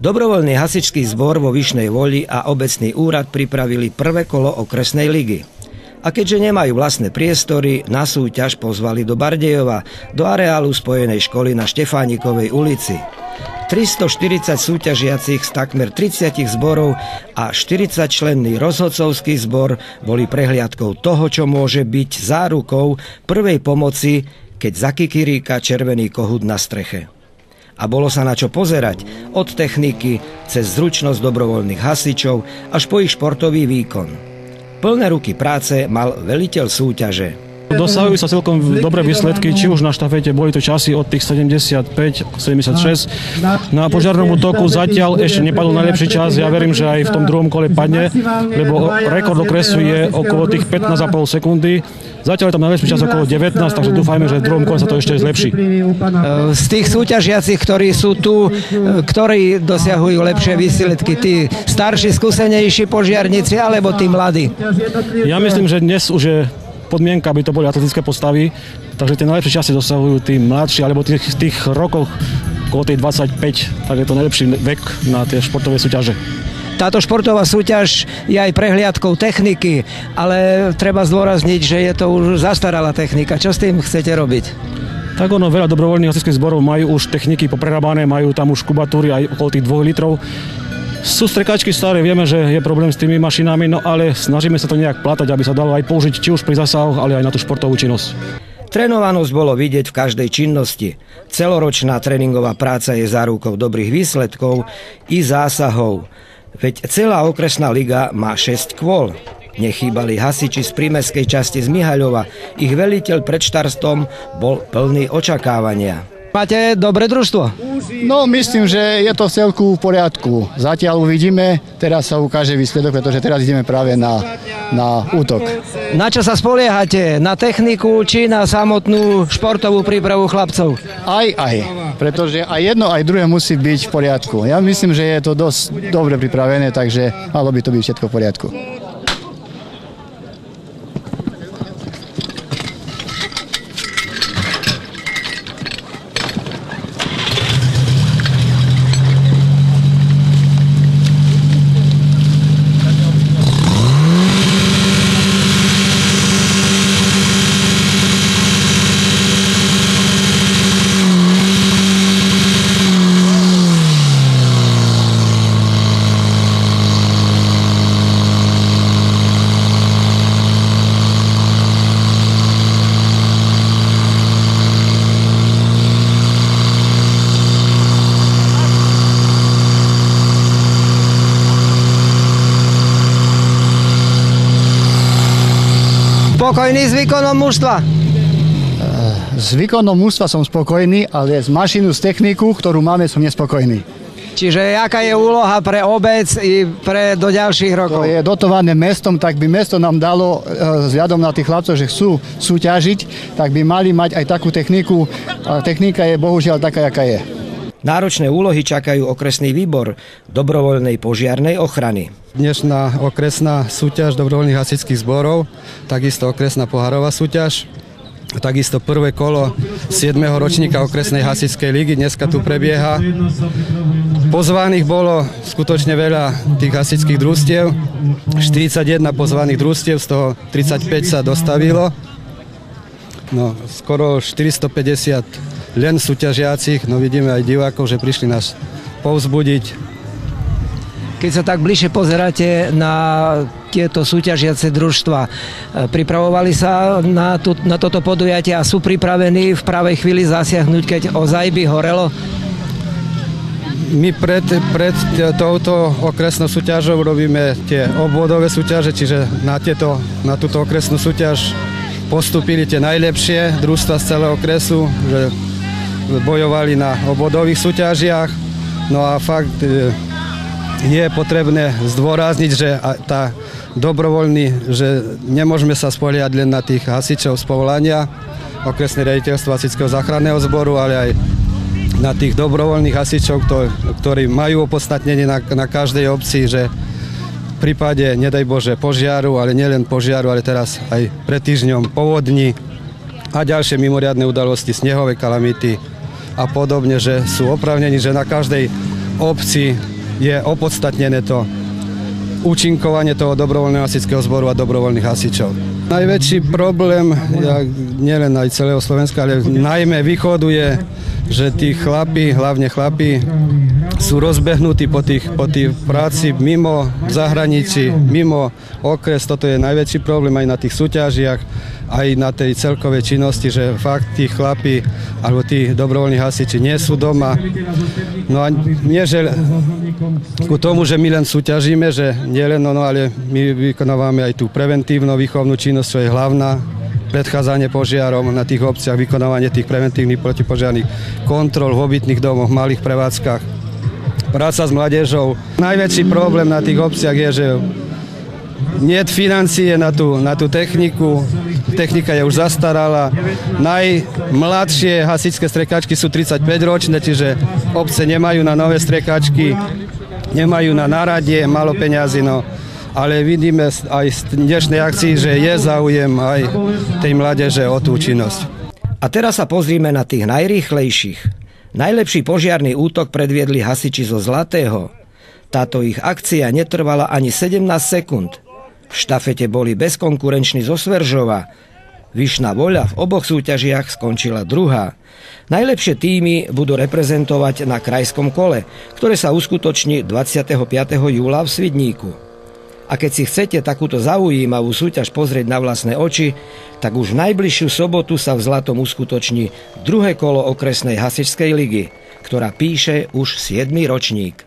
Dobrovoľný hasičský zbor vo Vyšnej Voli a obecný úrad pripravili prvé kolo okresnej ligy. A keďže nemajú vlastné priestory, na súťaž pozvali do Bardejova, do areálu spojenej školy na Štefánikovej ulici. 340 súťažiacich z takmer 30 zborov a 40-členný rozhodcovský zbor boli prehliadkou toho, čo môže byť zárukou prvej pomoci, keď zakikiríka červený kohút na streche. A bolo sa na čo pozerať, od techniky cez zručnosť dobrovoľných hasičov až po ich športový výkon. Plné ruky práce mal veliteľ súťaže. Dosahujú sa celkom dobré výsledky, či už na štafete boli to časy od tých 75-76. Na požiarnom útoku zatiaľ ešte nepadol najlepší čas, ja verím, že aj v tom druhom kole padne, lebo rekord okresu je okolo tých 15,5 sekundy. Zatiaľ je tam najlepší čas okolo 19, takže dúfajme, že v druhom kole sa to ešte zlepší. Z tých súťažiacich, ktorí sú tu, ktorí dosiahujú lepšie výsledky, tí starší, skúsenejší požiarníci alebo tí mladí? Ja myslím, že dnes už je podmienka, aby to boli atletické postavy, takže tie najlepšie časy dosahujú tí mladší, alebo tých rokoch okolo tej 25, tak je to najlepší vek na tie športové súťaže. Táto športová súťaž je aj prehliadkou techniky, ale treba zdôrazniť, že je to už zastaralá technika. Čo s tým chcete robiť? Tak ono, veľa dobrovoľných hasičských zborov majú už techniky poprerábané, majú tam už kubatúry aj okolo tých 2 litrov. Sú strekačky staré, vieme, že je problém s tými mašinami, no ale snažíme sa to nejak platať, aby sa dalo aj použiť či už pri zásahoch, ale aj na tú športovú činnosť. Trénovanosť bolo vidieť v každej činnosti. Celoročná tréningová práca je zárukou dobrých výsledkov i zásahov. Veď celá okresná liga má 6 kôl. Nechýbali hasiči z prímestskej časti z Mihaľova. Ich veliteľ pred štartom bol plný očakávania. Máte dobré družstvo? No, myslím, že je to v celku v poriadku. Zatiaľ uvidíme, teraz sa ukáže výsledok, pretože teraz ideme práve na útok. Na čo sa spoliehate? Na techniku či na samotnú športovú prípravu chlapcov? Aj, pretože aj jedno, aj druhé musí byť v poriadku. Ja myslím, že je to dosť dobre pripravené, takže malo by to byť všetko v poriadku. Spokojný s výkonom mužstva? S výkonom mužstva som spokojný, ale z mašinu, z techniku, ktorú máme, som nespokojný. Čiže aká je úloha pre obec i do ďalších rokov? To je dotované mestom, tak by mesto nám dalo, vzhľadom na tých chlapcov, že chcú súťažiť, tak by mali mať aj takú techniku, ale technika je bohužiaľ taká, aká je. Náročné úlohy čakajú okresný výbor dobrovoľnej požiarnej ochrany. Dnešná okresná súťaž dobrovoľných hasičských zborov, takisto okresná pohárová súťaž, takisto prvé kolo 7. ročníka okresnej hasičskej ligy dneska tu prebieha. Pozvaných bolo skutočne veľa tých hasičských družstiev, 41 pozvaných družstiev, z toho 35 sa dostavilo. No, skoro 450 len súťažiacich, no vidíme aj divákov, že prišli nás povzbudiť. Keď sa tak bližšie pozeráte na tieto súťažiace družstva, pripravovali sa na toto podujatie a sú pripravení v pravej chvíli zasiahnuť, keď ozaj by horelo? My pred touto okresnou súťažou robíme tie obvodové súťaže, čiže na túto okresnú súťaž postúpili tie najlepšie družstva z celého okresu, že bojovali na obvodových súťažiach. No a fakt je potrebné zdôrazniť, že tá dobrovoľný, že nemôžeme sa spoliehať len na tých hasičov z povolania, okresné riaditeľstvo hasičského záchranného zboru, ale aj na tých dobrovoľných hasičov, ktorí majú opodstatnenie na každej obci, že v prípade, nedaj Bože, požiaru, ale nielen požiaru, ale teraz aj pred týždňom povodní a ďalšie mimoriadne udalosti, snehové kalamity a podobne, že sú oprávnení, že na každej obci je opodstatnené to účinkovanie toho dobrovoľného hasičského zboru a dobrovoľných hasičov. Najväčší problém, nielen aj celého Slovenska, ale najmä východu je, že tí chlapi, hlavne chlapi, sú rozbehnutí po tej práci mimo zahraničí, mimo okres. Toto je najväčší problém aj na tých súťažiach, aj na tej celkovej činnosti, že fakt tí chlapi alebo tí dobrovoľní hasiči nie sú doma. No a nie, že ku tomu, že my len súťažíme, že nie len ale my vykonávame aj tú preventívnu výchovnú činnosť, čo je hlavná, predchádzanie požiarom na tých obciach, vykonávanie tých preventívnych protipožiarnych kontrol v obytných domoch, malých prevádzkach, práca s mládežou. Najväčší problém na tých obciach je, že nie je financie na tú techniku, technika je už zastarala. Najmladšie hasičské striekačky sú 35-ročné, čiže obce nemajú na nové striekačky, nemajú na náradie, málo peňazí, ale vidíme aj z dnešnej akcii, že je záujem aj tej mládeže o tú činnosť. A teraz sa pozrime na tých najrýchlejších. Najlepší požiarny útok predviedli hasiči zo Zlatého. Táto ich akcia netrvala ani 17 sekúnd. V štafete boli bezkonkurenční zo Sveržova. Vyšná voľa v oboch súťažiach skončila druhá. Najlepšie týmy budú reprezentovať na krajskom kole, ktoré sa uskutoční 25. júla v Svidníku. A keď si chcete takúto zaujímavú súťaž pozrieť na vlastné oči, tak už v najbližšiu sobotu sa v Zlatom uskutoční druhé kolo okresnej hasičskej ligy, ktorá píše už 7. ročník.